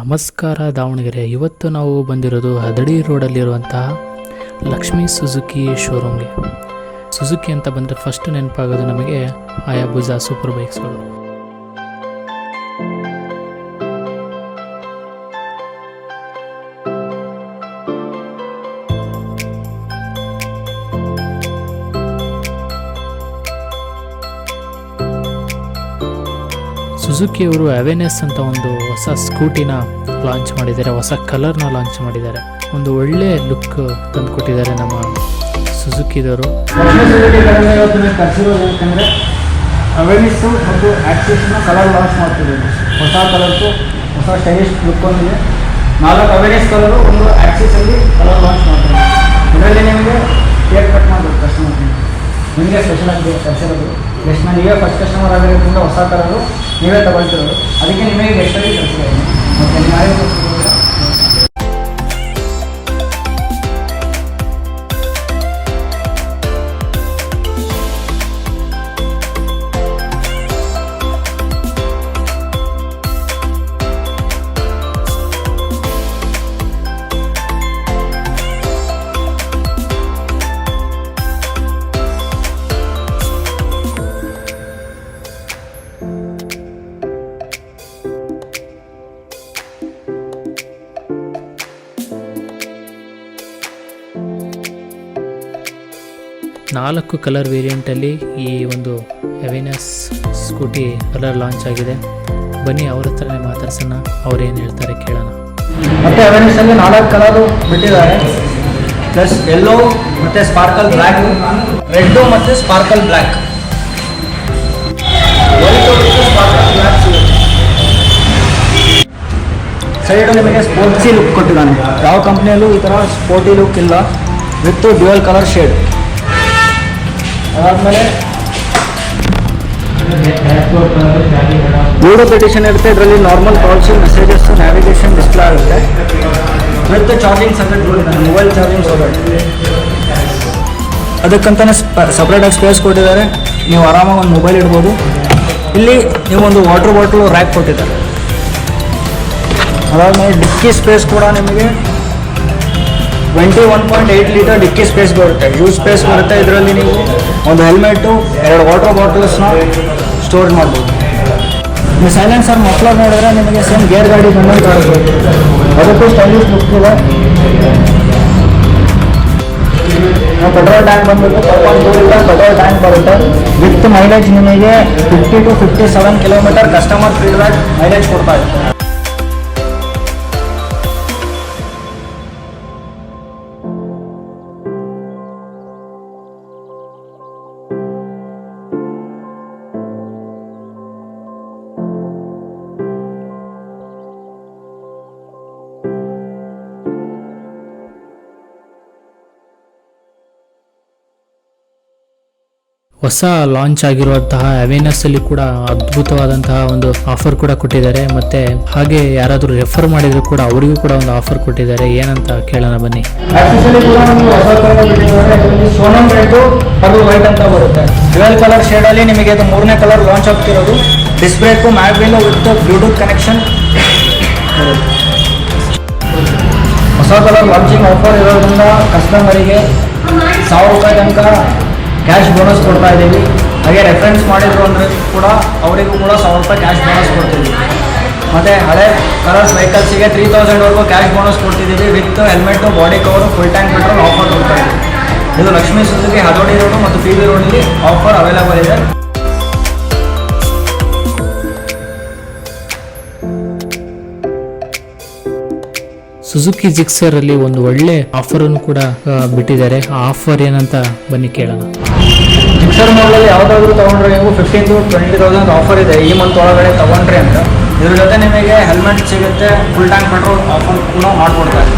ನಮಸ್ಕಾರ ದಾವಣಗೆರೆ. ಇವತ್ತು ನಾವು ಬಂದಿರೋದು ಹದಡಿ ರೋಡಲ್ಲಿರುವಂತಹ ಲಕ್ಷ್ಮೀ ಸುಜುಕಿ ಶೋರೂಮ್ಗೆ. ಸುಜುಕಿ ಅಂತ ಬಂದರೆ ಫಸ್ಟ್ ನೆನಪಾಗೋದು ನಮಗೆ ಹಯಾಬುಸಾ ಸೂಪರ್ ಬೈಕ್ಸ್ಗಳು. ಸುಜುಕಿಯವರು ಅವೇನೆಸ್ ಅಂತ ಒಂದು ಹೊಸ ಸ್ಕೂಟಿನ ಲಾಂಚ್ ಮಾಡಿದ್ದಾರೆ, ಹೊಸ ಕಲರ್ನ ಲಾಂಚ್ ಮಾಡಿದ್ದಾರೆ. ಒಂದು ಒಳ್ಳೆ ಲುಕ್ ತಂದು ಕೊಟ್ಟಿದ್ದಾರೆ ನಮ್ಮ ಸುಜುಕಿದವರು. ಯಾಕಂದರೆ ಅವೇನೆಸ್ಸು ಮತ್ತು ಆಕ್ಸಿಸ್ನ ಕಲರ್ ಲಾಂಚ್ ಮಾಡ್ತಿದ್ದಾರೆ. ಹೊಸ ಕಲರ್ಸು ಹೊಸ ಸ್ಟೈಲಿಶ್ ಲುಕ್ ಒಂದಿದೆ. 4 ಅವೇನೆಸ್ ಕಲರು, ಒಂದು ಆಕ್ಸಿಸಲ್ಲಿ ಕಲರ್ ಲಾಂಚ್ ಮಾಡ್ತಾರೆ. ಇದರಲ್ಲಿ ನಿಮಗೆ ಕೇಕ್ ಕಟ್ ಮಾಡಬೇಕು ಕಸ್ಟಮರ್ಗೆ. ನಿಮಗೆ ಸ್ಪೆಷಲ್ ಆಗಿ ಕಳಿಸಿರೋದು ಗೆಸ್ಟ್ನ ನೀವೇ ಫಸ್ಟ್ ಕಸ್ಟಮರ್ ಆಗಿರೋದ್ರಿಂದ ಹೊಸ ಕಲರು ನೀವೇ ತಗೊಳ್ತಿರೋದು. ಅದಕ್ಕೆ ನಿಮಗೆ ಗೆಸ್ಟಾಗಿ ಕಳಿಸಿರೋದು. ಮತ್ತು ನೀವು 4 ಕಲರ್ ವೇರಿಯಂಟಲ್ಲಿ ಈ ಒಂದು ಅವೇನೆಸ್ ಸ್ಕೂಟಿ ಕಲರ್ ಲಾಂಚ್ ಆಗಿದೆ. ಬನ್ನಿ ಅವ್ರ ಹತ್ರನೇ ಮಾತಾಡ್ಸೋಣ, ಅವ್ರೇನು ಹೇಳ್ತಾರೆ ಕೇಳೋಣ. ಮತ್ತು ಅವೇನೆಸ್ಸಲ್ಲಿ 4 ಕಲರು ಬಿಟ್ಟಿದ್ದಾರೆ. ಪ್ಲಸ್ ಯೆಲ್ಲೋ ಮತ್ತು ಸ್ಪಾರ್ಕಲ್ ಬ್ಲ್ಯಾಕ್, ರೆಡ್ಡು ಮತ್ತು ಸ್ಪಾರ್ಕಲ್ ಬ್ಲ್ಯಾಕ್, ವೈಟು ಮತ್ತು ಸ್ಪಾರ್ಕಲ್ ಬ್ಲ್ಯಾಕ್ ಸಿಗುತ್ತೆ. ಸೈಡು ನಿಮಗೆ ಸ್ಪೋರ್ಟ್ಸಿ ಲುಕ್ ಕೊಟ್ಟಿದ್ದಾನೆ. ಯಾವ ಕಂಪ್ನಿಯಲ್ಲೂ ಈ ಥರ ಸ್ಪೋರ್ಟಿ ಲುಕ್ ಇಲ್ಲ, ವಿತ್ ಡ್ಯುಯಲ್ ಕಲರ್ ಶೇಡ್. ಅದಾದಮೇಲೆ ಬ್ಲೂಟೂತ್ ಎಡಿಷನ್ ಇರುತ್ತೆ. ಇದರಲ್ಲಿ normal calls, messages, navigation display ಆಗುತ್ತೆ. ವಿತ್ ಚಾರ್ಜಿಂಗ್ ಸಬ್ಜೆಕ್ಟ್ಗಳು ಇದೆ, ಮೊಬೈಲ್ ಚಾರ್ಜಿಂಗ್ ಸಬ್ಜೆಕ್ಟ್. ಅದಕ್ಕಂತಲೇ ಸಪ್ರೇಟಾಗಿ ಸ್ಪೇಸ್ ಕೊಟ್ಟಿದ್ದಾರೆ. ನೀವು ಆರಾಮಾಗಿ ಒಂದು ಮೊಬೈಲ್ ಇಡ್ಬೋದು. ಇಲ್ಲಿ ನೀವು ಒಂದು ವಾಟರ್ ಬಾಟಲ್ ರ್ಯಾಕ್ ಕೊಟ್ಟಿದ್ದಾರೆ. ಅದಾದಮೇಲೆ ಡಿಕ್ಕಿ ಸ್ಪೇಸ್ ಕೂಡ ನಿಮಗೆ 21.8 ಲೀಟರ್ ಡಿಕ್ಕಿ ಸ್ಪೇಸ್ ಬರುತ್ತೆ, ಯೂಸ್ ಸ್ಪೇಸ್ ಬರುತ್ತೆ. ಇದರಲ್ಲಿ ನೀವು ಒಂದು ಹೆಲ್ಮೆಟು, 2 ವಾಟರ್ ಬಾಟಲ್ಸ್ನ ಸ್ಟೋರ್ ಮಾಡ್ಬೋದು. ನೀವು ಸೈಲೆನ್ಸರ್ ಮಫ್ಲರ್ ನೋಡಿದ್ರೆ ನಿಮಗೆ ಸೇಮ್ ಗೇರ್ ಗಾಡಿ ಬಂದಂಗೆ ಕಾಣಿಸ್ಬೋದು. ಅದಕ್ಕೂ ಸ್ಟೈಲಿಶ್ ಲುಕ್ ಇದೆ. ಪೆಟ್ರೋಲ್ ಟ್ಯಾಂಕ್ ಬಂದ್ಬಿಟ್ಟು 4.2 ಲೀಟರ್ ಪೆಟ್ರೋಲ್ ಟ್ಯಾಂಕ್ ಬರುತ್ತೆ. ವಿತ್ ಮೈಲೇಜ್ ನಿಮಗೆ 50 to 57 kilometre customer feedback mileage ಕೊಡ್ತಾ ಇದೆ. ಹೊಸ ಲಾಂಚ್ ಆಗಿರುವಂತಹ ಅವೇನೆಸ್ಸಲ್ಲಿ ಕೂಡ ಅದ್ಭುತವಾದಂತಹ ಒಂದು ಆಫರ್ ಕೂಡ ಕೊಟ್ಟಿದ್ದಾರೆ. ಮತ್ತು ಹಾಗೆ ಯಾರಾದರೂ ರೆಫರ್ ಮಾಡಿದರೂ ಕೂಡ ಅವರಿಗೂ ಕೂಡ ಒಂದು ಆಫರ್ ಕೊಟ್ಟಿದ್ದಾರೆ. ಏನಂತ ಕೇಳೋಣ ಬನ್ನಿ. ಸೋನಮ್ ರೆಡ್ ಹಾಗೂ ವೈಟ್ ಅಂತ ಬರುತ್ತೆ. ಡ್ಯುಯಲ್ ಕಲರ್ ಶೇಡಲ್ಲಿ ನಿಮಗೆ ಇದು 3ನೇ ಕಲರ್ ಲಾಂಚ್ ಆಗ್ತಿರೋದು. Disc brake, mag wheel with Bluetooth connection. ಹೊಸ ಕಲರ್ ಲಾಂಚಿಂಗ್ ಆಫರ್ ಇರೋದ್ರಿಂದ ಕಸ್ಟಮರಿಗೆ 1000 ರೂಪಾಯಿ ತನಕ ಕ್ಯಾಶ್ ಬೋನಸ್ ಕೊಡ್ತಾ ಇದ್ದೀವಿ. ಹಾಗೆ ರೆಫರೆನ್ಸ್ ಮಾಡಿದ್ರು ಅಂದರೆ ಕೂಡ ಅವರಿಗೂ ಕೂಡ 1000 ರೂಪಾಯಿ ಕ್ಯಾಶ್ ಬೋನಸ್ ಕೊಡ್ತೀವಿ. ಮತ್ತು ಹಳೆ ಕಲರ್ಸ್ ವೆಹಿಕಲ್ಸಿಗೆ 3000ವರೆಗೂ ಕ್ಯಾಶ್ ಬೋನಸ್ ಕೊಡ್ತಿದ್ದೀವಿ. With helmet, body cover, full tank petrol offer ಕೊಡ್ತಾ ಇದ್ದೀವಿ. ಇದು ಲಕ್ಷ್ಮೀ ಸುಜುಕಿ ಹದೋಡಿ ರೋಡು ಮತ್ತು PB ರೋಡಲ್ಲಿ ಆಫರ್ ಅವೈಲೇಬಲ್ ಇದೆ. ಸುಜುಕಿ ಜಿಕ್ಸರಲ್ಲಿ ಒಂದು ಒಳ್ಳೆ ಆಫರನ್ನು ಕೂಡ ಬಿಟ್ಟಿದ್ದಾರೆ. ಆ ಆಫರ್ ಏನಂತ ಬನ್ನಿ ಕೇಳೋಣ. ಜಿಕ್ಸರ್ ಮಾಡಲಲ್ಲಿ ಯಾವುದಾದ್ರೂ ತೊಗೊಂಡ್ರೆ ನೀವು 15 to 20,000 ಆಫರ್ ಇದೆ ಈ ಮಂತ್ ಒಳಗಡೆ ತೊಗೊಂಡ್ರಿ ಅಂತ. ಇದ್ರ ಜೊತೆ ನಿಮಗೆ ಹೆಲ್ಮೆಟ್ ಸಿಗುತ್ತೆ, ಫುಲ್ ಟ್ಯಾಂಕ್ ಪೆಟ್ರೋಲ್ ಆಫರ್ ಕೂಡ ಮಾಡಿಕೊಡ್ತಾ ಇದೆ.